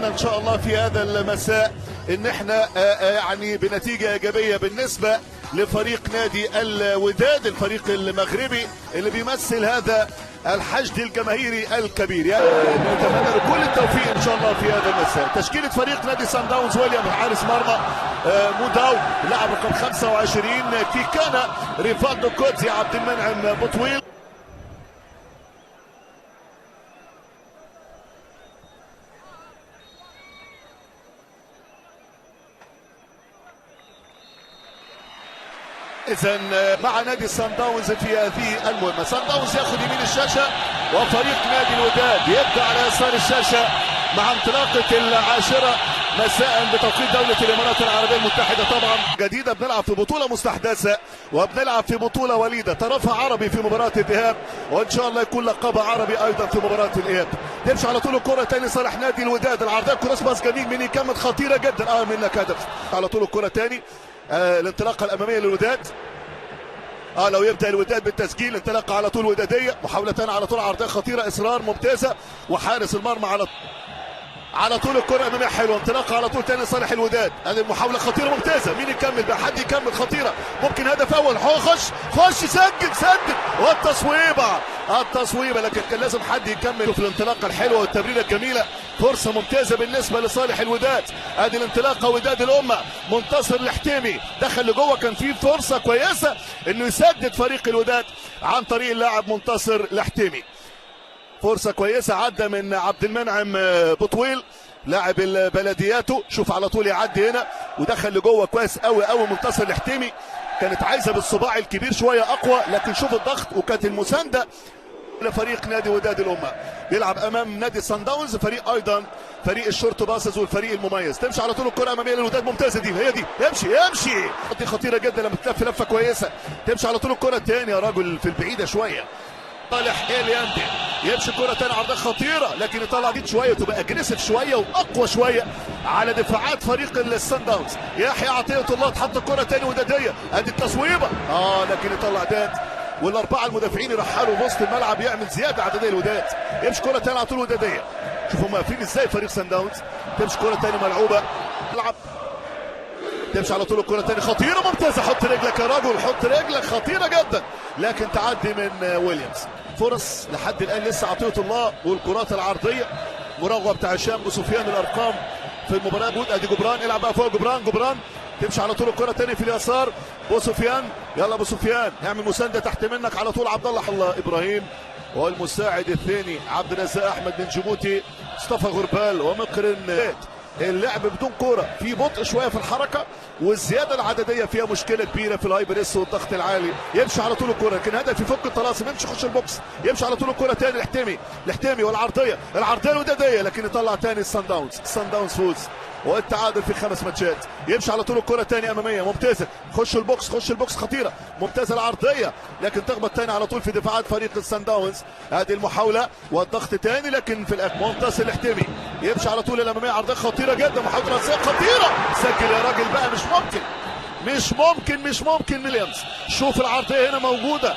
ان شاء الله في هذا المساء ان احنا يعني بنتيجه ايجابيه بالنسبه لفريق نادي الوداد، الفريق المغربي اللي بيمثل هذا الحشد الجماهيري الكبير. يعني نتمنى له كل التوفيق ان شاء الله في هذا المساء. تشكيله فريق نادي سان داونز: ويليام حارس مرمى، موداو لاعب رقم 25، كيكانا، ريفالدو كوتزي، عبد المنعم بطويل. إذا مع نادي سان داونز في هذه المهمة. سان داونز ياخذ يمين الشاشة وفريق نادي الوداد يبدأ على يسار الشاشة مع انطلاقة العاشرة مساء بتوقيت دولة الإمارات العربية المتحدة. طبعا جديدة، بنلعب في بطولة مستحدثة وبنلعب في بطولة وليدة، طرفها عربي في مباراة الذهاب وإن شاء الله يكون لقبها عربي أيضا في مباراة الإياب. تمشي على طول الكرة تاني صالح نادي الوداد، العرضية كروس باس جميل من يكمل خطيرة جدا منك هدف. على طول الكرة تاني الانطلاقه الاماميه للوداد. لو يبدا الوداد بالتسجيل، انطلاقه على طول وداديه، محاولتان على طول، عرضيه خطيره، اصرار ممتازه، وحارس المرمى على طول الكره الاماميه حلوه، انطلاقه على طول تاني صالح الوداد. هذه المحاوله خطيره ممتازه، مين يكمل بقى؟ حد يكمل، خطيره، ممكن هدف اول. خش سجل التصويبه، لكن كان لازم حد يكمل في الانطلاقه الحلوه والتمريره الجميله. فرصه ممتازه بالنسبه لصالح الوداد. ادي الانطلاقه وداد الامه، منتصر الحتيمي دخل لجوه، كان في فرصه كويسه انه يسدد فريق الوداد عن طريق اللاعب منتصر الحتيمي. فرصه كويسه، عدى من عبد المنعم بطويل لاعب البلدياتو، شوف على طول يعدي هنا ودخل لجوه كويس قوي منتصر الحتيمي. كانت عايزه بالصباع الكبير شويه اقوى، لكن شوف الضغط وكانت المسانده لفريق نادي وداد الامه. بيلعب امام نادي سان داونز، فريق ايضا فريق الشورت باسز والفريق المميز. تمشي على طول الكره اماميه للوداد، ممتازه دي، هي دي، يمشي دي خطيره جدا لما تلف لفه كويسه. تمشي على طول الكره الثانيه يا راجل في البعيده شويه، صالح الياندي يمشي كرة تاني، عرضية خطيرة، لكن يطلع دي شوية وتبقى اجريسيف شوية واقوى شوية على دفاعات فريق السان داونز. يحيى عطية الله تحط الكرة تاني ودادية، ادي التصويبة لكن يطلع داد، والاربعة المدافعين يرحلوا وسط الملعب، يعمل زيادة عددية الوداد. يمشي كرة تاني على طول ودادية، شوفوا واقفين ازاي فريق سان داونز. تمشي كرة تاني ملعوبة، العب، تمشي على طول الكرة تاني خطيرة ممتازة، حط رجلك يا رجل، حط رجلك، خطيرة جدا، لكن تعدي من ويليامز. فرص لحد الآن لسه عطية الله، والكرات العرضية مراوغة بتاع هشام بسفيان. الأرقام في المباراة بود، ادي جبران، العب بقى فوق جبران. تمشي على طول الكرة تاني في اليسار، بوسفيان، يلا بوسفيان اعمل مساندة تحت منك على طول، عبد الله ابراهيم، والمساعد الثاني عبد الرزاق احمد بن جيبوتي، مصطفى غربال، ومقرن. اللعب بدون كوره، في بطء شويه في الحركه، والزياده العدديه فيها مشكله كبيره في الهايبر اس والضغط العالي. يمشي على طول الكوره، لكن هدف يفك الطلاسم، يمشي يخش البوكس، يمشي على طول الكوره تاني الحتيمي والعرضيه الوداديه، لكن يطلع تاني السان داونز فوز والتعادل في 5 ماتشات. يمشي على طول الكره تاني اماميه ممتازه، خش البوكس خطيره، ممتازه العرضيه، لكن تخبط تاني على طول في دفاعات فريق السان داونز. هذه المحاوله والضغط تاني، لكن في الاخر منتصر الحتيمي يمشي على طول الاماميه، عرضيه خطيره جدا، محاوله راسيه خطيره، سجل يا راجل بقى، مش ممكن ويليامز. شوف العرضيه هنا موجوده،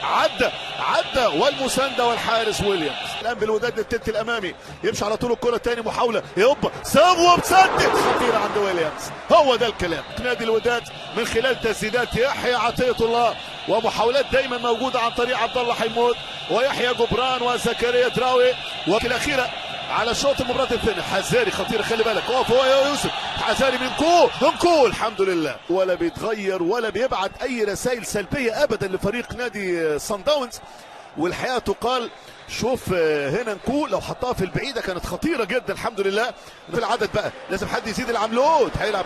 عدى والمسانده والحارس ويليامز. الان بالوداد التلت الامامي، يمشي على طول الكره تاني، محاوله يوبا سابوا بسدد، خطيره عند ويليامز. هو ده الكلام. نادي الوداد من خلال تسديدات يحيى عطيه الله ومحاولات دايما موجوده عن طريق عبد الله حمود ويحيى جبران وزكريا دراوي، وفي الاخيره على شوط المباراة الثانية حزاري خطير، خلي بالك، اقف هو يا يوسف، حزاري من كول الحمد لله، ولا بيتغير ولا بيبعت اي رسائل سلبية ابدا لفريق نادي سان داونز. والحقيقة تقال، شوف هنا نكو لو حطها في البعيدة كانت خطيرة جدا، الحمد لله. في العدد بقى لازم حد يزيد العملود، هيلعب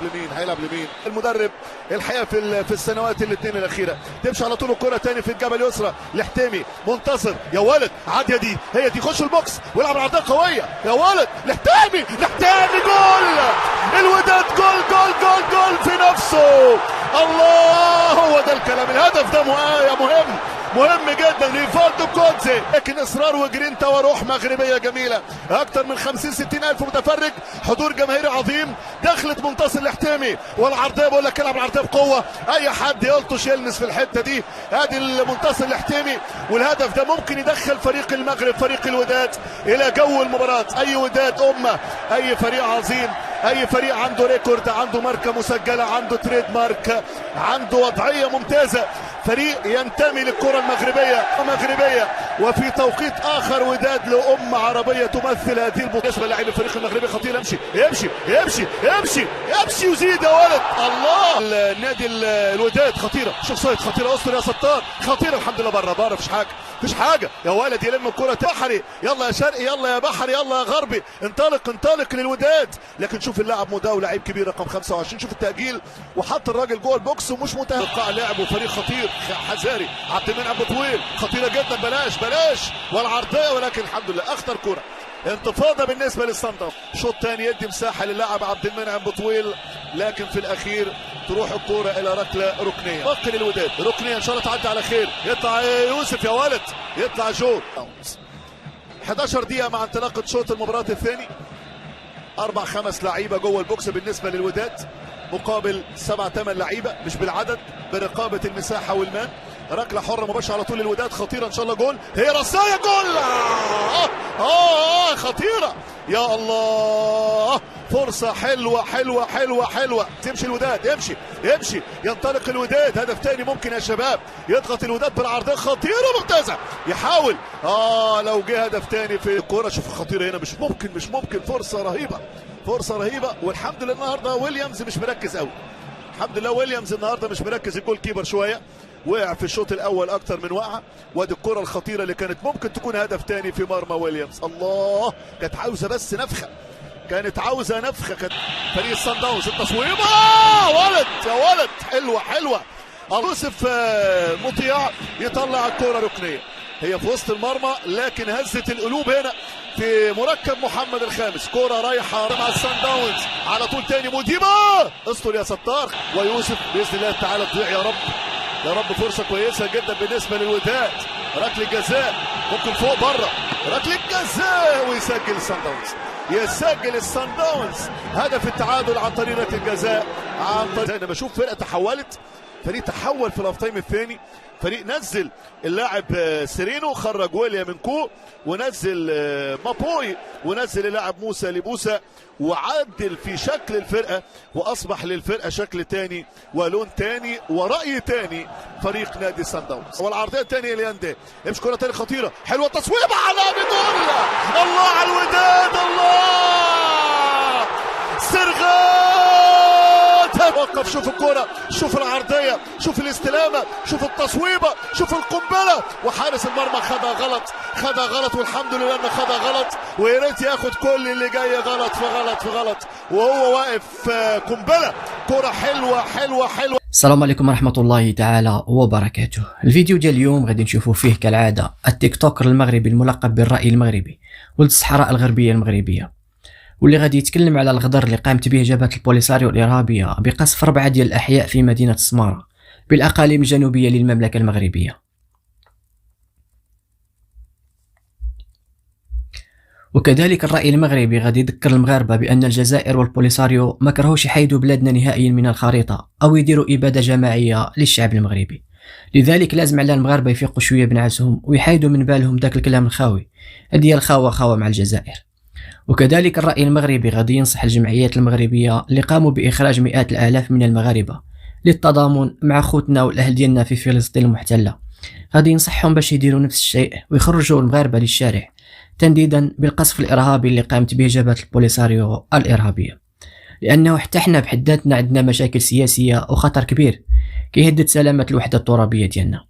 لمين المدرب الحقيقة في السنوات الاثنين الأخيرة. تمشي على طول الكرة تاني في الجبل اليسرى لحتيمي، منتصر يا ولد، عادية دي، هي دي، خش البوكس ويلعب عرضية قوية يا ولد، لحتيمي جول الوداد، جول في نفسه. الله، هو ده الكلام، الهدف ده مهم مهم جدا ريفالدو كونزي، لكن اصرار وجرينتا وروح مغربيه جميله. اكتر من 50-60 الف متفرج، حضور جماهيري عظيم. دخلت منتصر الحتيمي والعرضيه، بقول لك العب العرضيه بقوه، اي حد يلطش يلمس في الحته دي. ادي منتصر الحتيمي، والهدف ده ممكن يدخل فريق المغرب فريق الوداد الى جو المباراه. اي وداد امه، اي فريق عظيم، اي فريق عنده ريكورد، عنده ماركه مسجله، عنده تريد مارك، عنده وضعيه ممتازه، فريق ينتمي للكره المغربيه وفي توقيت اخر وداد لامه عربيه تمثل هذه البطوله. بالنسبه للاعب الفريق المغربي خطير، يمشي وزيد يا ولد. الله، النادي الوداد خطيره، شخصيه خطيره، اسطوره يا ستار، خطيره. الحمد لله بره مفيش حاجه يا ولد، يلم الكره. بحري يلا يا شرقي، يلا يا بحري، يلا يا غربي، انطلق للوداد. لكن شوف اللاعب مداو، لعيب كبير رقم 25، شوف التأجيل وحط الراجل جوه البوكس ومش متوقع لعب. وفريق خطير حذاري، عبد المنعم بطويل خطيره جدا، بلاش والعرضيه، ولكن الحمد لله اخطر كره. انتفاضه بالنسبه للصن داونز. شوط ثاني يدي مساحه للاعب عبد المنعم بطويل، لكن في الاخير تروح الكره الى ركله ركنيه. باقي للوداد ركنيه، ان شاء الله تعدي على خير. يطلع يوسف يا ولد، يطلع جو. 11 دقيقه مع انطلاقه شوط المباراه الثاني. 4-5 لعيبه جوه البوكس بالنسبه للوداد، مقابل 7-8 لعيبه، مش بالعدد، برقابه المساحه والمان. ركله حره مباشره على طول للوداد، خطيره ان شاء الله جول. هي رصايه جول. خطيره يا الله، فرصه حلوه. تمشي الوداد، يمشي ينطلق الوداد. هدف تاني ممكن يا شباب، يضغط الوداد بالعرضيه خطيره ممتازه، يحاول لو جه هدف تاني في الكوره. شوف خطيره هنا، مش ممكن، فرصه رهيبه. والحمد لله النهارده ويليامز مش مركز قوي، الحمد لله ويليامز النهارده مش مركز. الجول كيبر شويه وقع في الشوط الاول اكتر من وقعه. وادي الكره الخطيره اللي كانت ممكن تكون هدف تاني في مرمى ويليامز. الله، كانت عاوزه بس نفخه، كانت فريق الصن داونز. التصويبه يا ولد حلوه. يوسف مطيع يطلع الكره ركنيه، هي في وسط المرمى، لكن هزت القلوب هنا في مركب محمد الخامس. كرة رايحة مع الصن داونز على طول تاني. موديبا استر يا ستار، ويوسف بإذن الله تعالى تضيع يا رب. فرصة كويسة جدا بالنسبة للوداد. ركلة جزاء ممكن فوق بره، ركلة جزاء ويسجل الصن داونز هدف التعادل عن طريق ركلة الجزاء. انا بشوف فرقة تحولت، فريق تحول في الهاف تايم الثاني. فريق نزل اللاعب سيرينو، خرج ويليام من كو، ونزل مابوي، ونزل اللاعب موسى لبوسا، وعدل في شكل الفرقه، واصبح للفرقه شكل تاني ولون تاني ورأي تاني فريق نادي الصن داونز. والعرضيه الثانيه لياندي، امشي كره تاني خطيره حلوه، تصويبه على بدون. الله على الوداد، الله سرغات. وقف، شوف الكرة، شوف العرضية، شوف الاستلامة، شوف التصويبة، شوف القنبلة. وحارس المرمى خدها غلط، والحمد لله انه خدها غلط، ويا ريت ياخد كل اللي جاي غلط في غلط وهو واقف. قنبلة، كرة حلوة. السلام عليكم ورحمة الله تعالى وبركاته. الفيديو ديال اليوم غادي نشوفوا فيه كالعادة التيك توكر المغربي الملقب بالرأي المغربي ولد الصحراء الغربية المغربية، واللي غادي يتكلم على الغدر اللي قامت به جبهة البوليساريو الإرهابية بقصف 4 ديال الأحياء في مدينة السمارة بالأقاليم الجنوبية للمملكة المغربية. وكذلك الرأي المغربي غادي يذكر المغاربة بأن الجزائر والبوليساريو ما كرهوش يحيدوا بلادنا نهائيا من الخريطة أو يديروا إبادة جماعية للشعب المغربي. لذلك لازم على المغاربة يفيقوا شوية بنعسهم ويحيدوا من بالهم داك الكلام الخاوي هدي الخاوة مع الجزائر. وكذلك الرأي المغربي غادي ينصح الجمعيات المغربية اللي قاموا بإخراج مئات الآلاف من المغاربة للتضامن مع خوتنا والأهل ديالنا في فلسطين المحتلة، غادي ينصحهم باش يديروا نفس الشيء ويخرجوا المغاربة للشارع تنديدا بالقصف الإرهابي اللي قامت به جبهة البوليساريو الإرهابية، لأنه حتى حنا بحد ذاتنا عندنا مشاكل سياسية وخطر كبير كيهدد سلامة الوحدة الترابية ديالنا.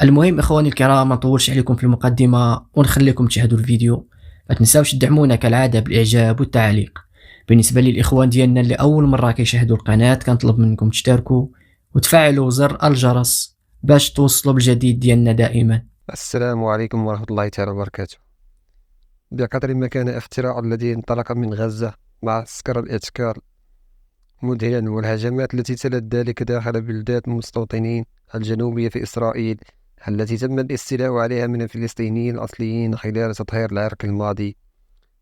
المهم إخواني الكرام، ما نطولش عليكم في المقدمة ونخليكم تشاهدوا الفيديو. ما تنساوش تدعمونا كالعادة بالإعجاب والتعليق. بالنسبة للإخوان ديالنا اللي أول مرة كيشاهدوا القناة، كنطلب منكم تشتركوا وتفعلوا زر الجرس باش توصلوا بالجديد ديالنا دائما. السلام عليكم ورحمة الله تعالى وبركاته. بقدر ما كان اختراع الذي انطلق من غزة مع عسكر الاعتقال مذهلا، والهجمات التي تلت ذلك داخل بلدات المستوطنين الجنوبية في إسرائيل التي تم الاستيلاء عليها من الفلسطينيين الأصليين خلال تطهير العرق الماضي،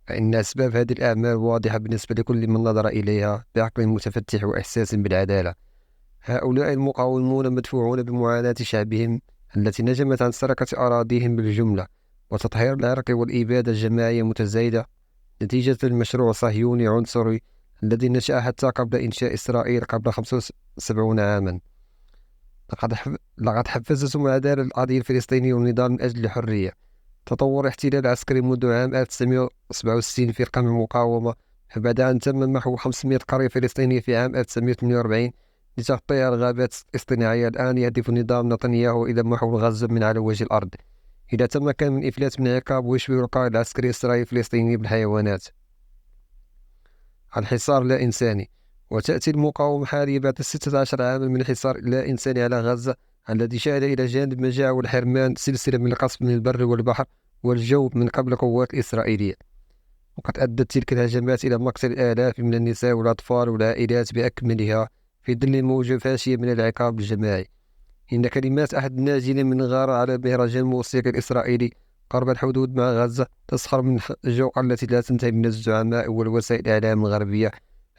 فإن أسباب هذه الأعمال واضحة بالنسبة لكل من نظر إليها بعقل متفتح وإحساس بالعدالة. هؤلاء المقاومون مدفوعون بمعاناة شعبهم التي نجمت عن سرقة أراضيهم بالجملة وتطهير العرق والإبادة الجماعية المتزايدة نتيجة المشروع الصهيوني عنصري الذي نشأ حتى قبل إنشاء إسرائيل قبل 75 عاما. لقد حفزتهم عدالة القضية الفلسطينية والنضال من أجل الحرية. تطور احتلال عسكري منذ عام 1967 في رقم المقاومة، فبعد أن تم محو 500 قرية فلسطينية في عام 1948 لتغطية الغابات الاصطناعية، الآن يهدف نظام نتنياهو إلى محو غزة من على وجه الأرض إذا تمكن من إفلات من عقاب ويشبه القائد العسكري الإسرائيلي الفلسطيني بالحيوانات. الحصار لا إنساني. وتأتي المقاومة حاليا بعد 16 عاما من الحصار لا إنساني على غزة الذي شهد إلى جانب المجاعة والحرمان سلسلة من القصف من البر والبحر والجو من قبل القوات الإسرائيلية. وقد أدت تلك الهجمات إلى مقتل الآلاف من النساء والأطفال والعائلات بأكملها في ظل موجة فاشية من العقاب الجماعي. إن كلمات أحد الناجين من غارة على مهرجان الموسيقى الإسرائيلي قرب الحدود مع غزة تسخر من الجوقة التي لا تنتهي من الزعماء والوسائل الإعلام الغربية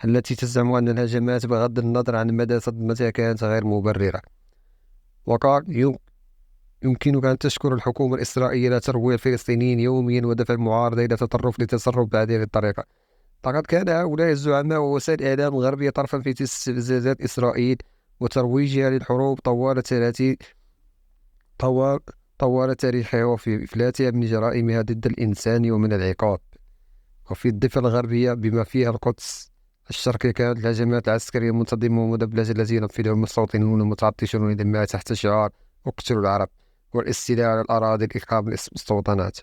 التي تزعم أن الهجمات بغض النظر عن مدى صدمتها كانت غير مبررة. وقال يمكنك أن تشكر الحكومة الإسرائيلية على ترويع الفلسطينيين يوميا ودفع المعارضة إلى تطرف لتصرف بهذه الطريقة. لقد كان هؤلاء الزعماء ووسائل الإعلام الغربية طرفا في استفزازات إسرائيل وترويجها للحروب طوال تاريخها وفي إفلاتها من جرائمها ضد الإنسان ومن العقاب. وفي الضفة الغربية بما فيها القدس الشرقية كانت الهجمات العسكرية منتظمة ومدبلجة التي ينفذها المستوطنون المتعطشون لدماء تحت شعار اقتلوا العرب والاستيلاء على الأراضي لإقامة المستوطنات.